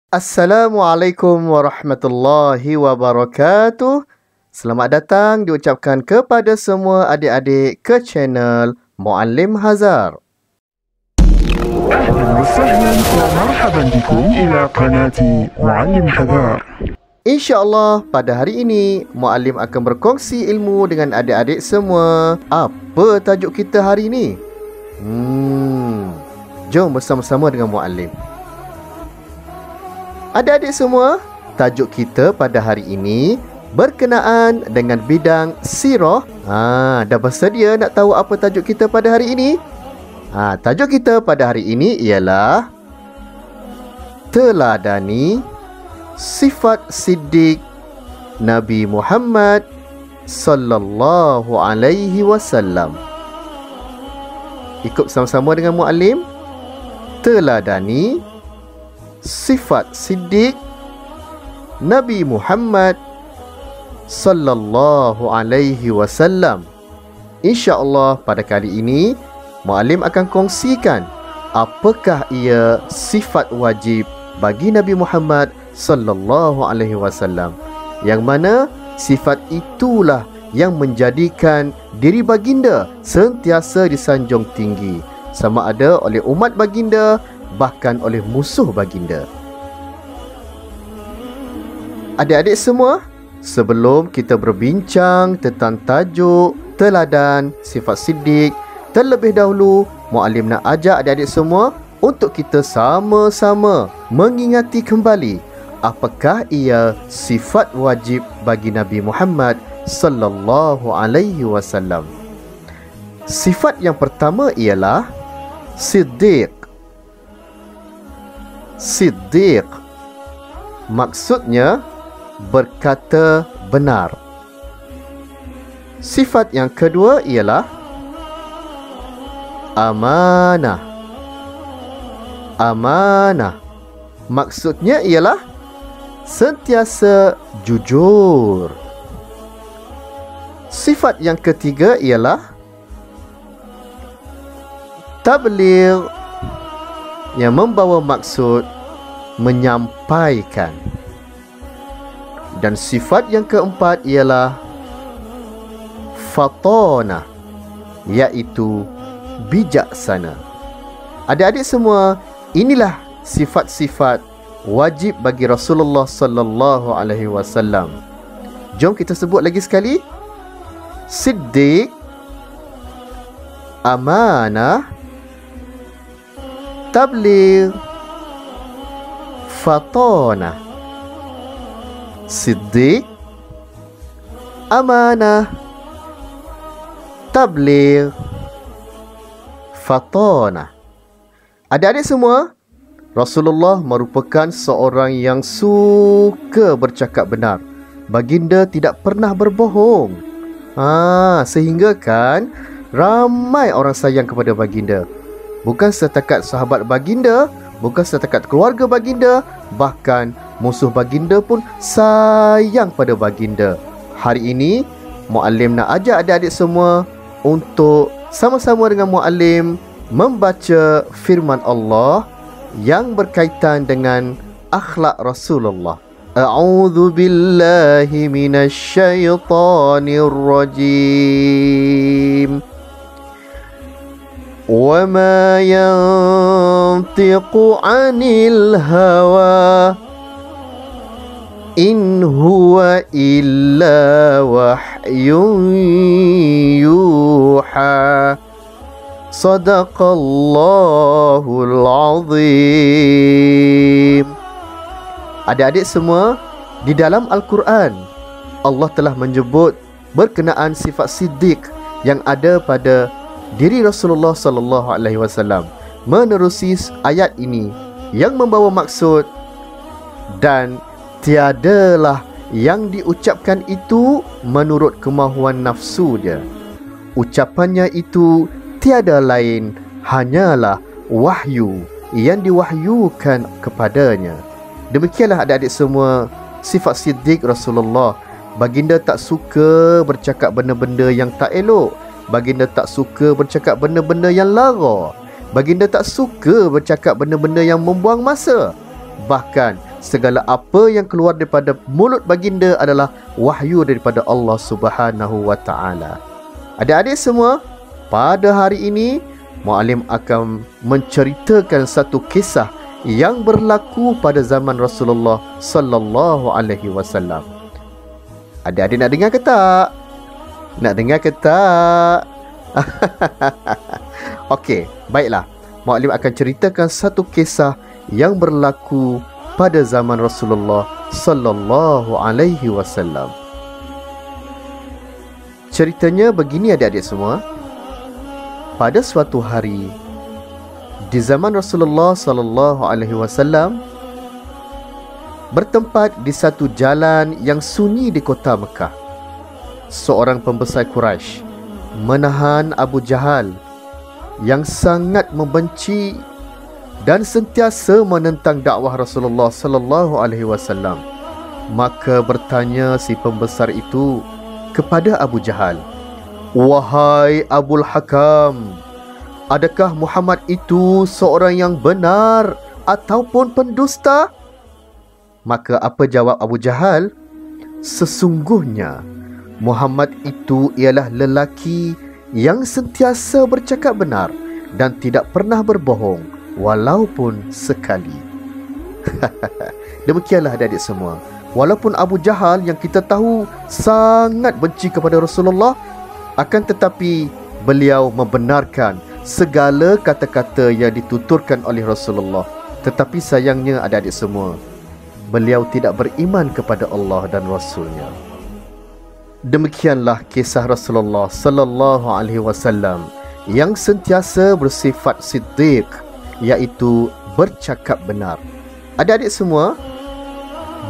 Assalamualaikum warahmatullahi wabarakatuh. Selamat datang diucapkan kepada semua adik-adik ke channel Muallim Hazar. أهلا وسهلا ومرحبا بكم إلى قناة معلم حذار. InsyaAllah pada hari ini Muallim akan berkongsi ilmu dengan adik-adik semua. Apa tajuk kita hari ini? Jom bersama-sama dengan Muallim. Adik-adik semua, tajuk kita pada hari ini berkenaan dengan bidang sirah. Dah bersedia nak tahu apa tajuk kita pada hari ini? Tajuk kita pada hari ini ialah teladani sifat siddiq Nabi Muhammad sallallahu alaihi wasallam. Ikut sama-sama dengan Muallim. Teladani sifat siddiq Nabi Muhammad sallallahu alaihi wasallam. InsyaAllah pada kali ini Muallim akan kongsikan apakah ia sifat wajib bagi Nabi Muhammad sallallahu alaihi wasallam, yang mana sifat itulah yang menjadikan diri baginda sentiasa disanjung tinggi, sama ada oleh umat baginda bahkan oleh musuh baginda. Adik-adik semua, sebelum kita berbincang tentang tajuk teladan sifat siddiq, terlebih dahulu Muallim nak ajak adik-adik semua untuk kita sama-sama mengingati kembali apakah ia sifat wajib bagi Nabi Muhammad sallallahu alaihi wasallam. Sifat yang pertama ialah siddiq. Siddiq maksudnya berkata benar. Sifat yang kedua ialah amanah. Amanah maksudnya ialah sentiasa jujur. Sifat yang ketiga ialah tabligh, yang membawa maksud menyampaikan. Dan sifat yang keempat ialah fatanah, iaitu bijaksana. Adik-adik semua, inilah sifat-sifat wajib bagi Rasulullah sallallahu alaihi wasallam. Jom kita sebut lagi sekali. Siddiq, amanah, tabligh, fatanah. Siddiq, amanah, tabligh, fatanah. Adik-adik semua, Rasulullah merupakan seorang yang suka bercakap benar. Baginda tidak pernah berbohong. Sehingga kan ramai orang sayang kepada baginda. Bukan setakat sahabat baginda, bukan setakat keluarga baginda, bahkan musuh baginda pun sayang pada baginda. Hari ini Muallim nak ajak adik-adik semua untuk sama-sama dengan Muallim membaca firman Allah yang berkaitan dengan akhlak Rasulullah. A'udzu billahi minasyaitonir rajim. Wa ma yantiqu 'anil hawa in huwa illa wahyun yuha. Sadaqallahul azim. Adik-adik semua, di dalam Al-Quran Allah telah menyebut berkenaan sifat siddiq yang ada pada diri Rasulullah sallallahu alaihi wasallam. Menerusi ayat ini yang membawa maksud, dan tiadalah yang diucapkan itu menurut kemahuan nafsu dia. Ucapannya itu tiada lain hanyalah wahyu yang diwahyukan kepadanya. Demikianlah adik-adik semua sifat siddiq Rasulullah. Baginda tak suka bercakap benda-benda yang tak elok. Baginda tak suka bercakap benda-benda yang lara. Baginda tak suka bercakap benda-benda yang membuang masa. Bahkan segala apa yang keluar daripada mulut baginda adalah wahyu daripada Allah Subhanahu wa taala. Adik-adik semua, pada hari ini Muallim akan menceritakan satu kisah yang berlaku pada zaman Rasulullah sallallahu alaihi wasallam. Adik-adik nak dengar ke tak? Nak dengar ke tak? Okey, baiklah. Muallim akan ceritakan satu kisah yang berlaku pada zaman Rasulullah sallallahu alaihi wasallam. Ceritanya begini adik-adik semua. Pada suatu hari di zaman Rasulullah sallallahu alaihi wasallam, bertempat di satu jalan yang sunyi di kota Mekah, seorang pembesar Quraisy menahan Abu Jahal yang sangat membenci dan sentiasa menentang dakwah Rasulullah sallallahu alaihi wasallam. Maka bertanya si pembesar itu kepada Abu Jahal, "Wahai Abul Hakam, adakah Muhammad itu seorang yang benar ataupun pendusta?" Maka apa jawab Abu Jahal? "Sesungguhnya Muhammad itu ialah lelaki yang sentiasa bercakap benar dan tidak pernah berbohong walaupun sekali." Demikianlah adik-adik semua. Walaupun Abu Jahal yang kita tahu sangat benci kepada Rasulullah, akan tetapi beliau membenarkan segala kata-kata yang dituturkan oleh Rasulullah. Tetapi sayangnya adik-adik semua, beliau tidak beriman kepada Allah dan Rasulnya. Demikianlah kisah Rasulullah sallallahu alaihi wasallam yang sentiasa bersifat siddiq, iaitu bercakap benar. Adik-adik semua,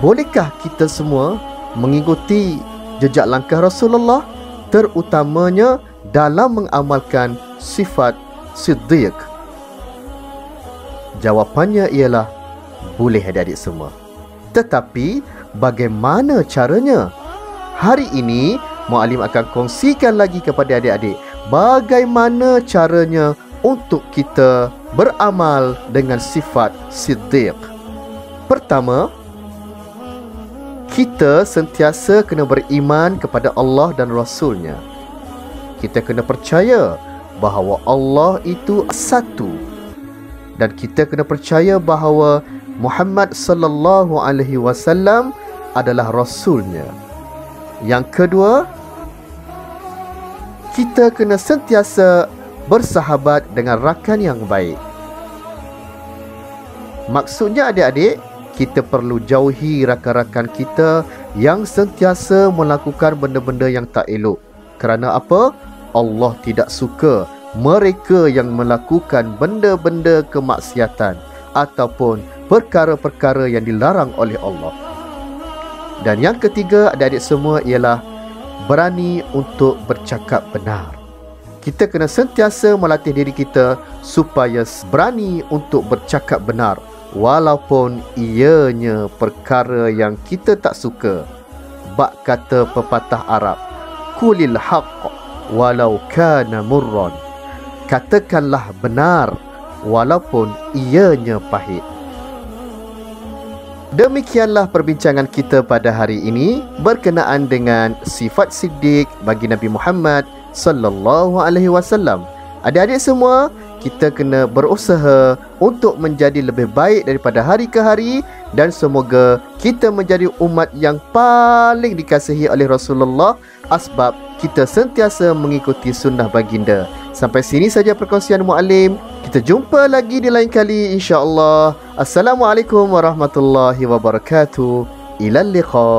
bolehkah kita semua mengikuti jejak langkah Rasulullah, terutamanya dalam mengamalkan sifat siddiq? Jawapannya ialah boleh adik-adik semua. Tetapi bagaimana caranya? Hari ini Muallim akan kongsikan lagi kepada adik-adik bagaimana caranya untuk kita beramal dengan sifat siddiq. Pertama, kita sentiasa kena beriman kepada Allah dan Rasulnya. Kita kena percaya bahawa Allah itu satu, dan kita kena percaya bahawa Muhammad sallallahu alaihi wasallam adalah Rasulnya. Yang kedua, kita kena sentiasa bersahabat dengan rakan yang baik. Maksudnya adik-adik, kita perlu jauhi rakan-rakan kita yang sentiasa melakukan benda-benda yang tak elok. Kerana apa? Allah tidak suka mereka yang melakukan benda-benda kemaksiatan ataupun perkara-perkara yang dilarang oleh Allah. Dan yang ketiga adik-adik semua ialah berani untuk bercakap benar. Kita kena sentiasa melatih diri kita supaya berani untuk bercakap benar, walaupun ianya perkara yang kita tak suka. Bak kata pepatah Arab, "Qulil haqq walau kana murran." Katakanlah benar walaupun ianya pahit. Demikianlah perbincangan kita pada hari ini berkenaan dengan sifat siddiq bagi Nabi Muhammad sallallahu alaihi wasallam. Adik-adik semua, kita kena berusaha untuk menjadi lebih baik daripada hari ke hari, dan semoga kita menjadi umat yang paling dikasihi oleh Rasulullah asbab kita sentiasa mengikuti sunnah baginda. Sampai sini saja perkongsian Muallim. Kita jumpa lagi di lain kali insya-Allah. Assalamualaikum warahmatullahi wabarakatuh. Ilal liqa.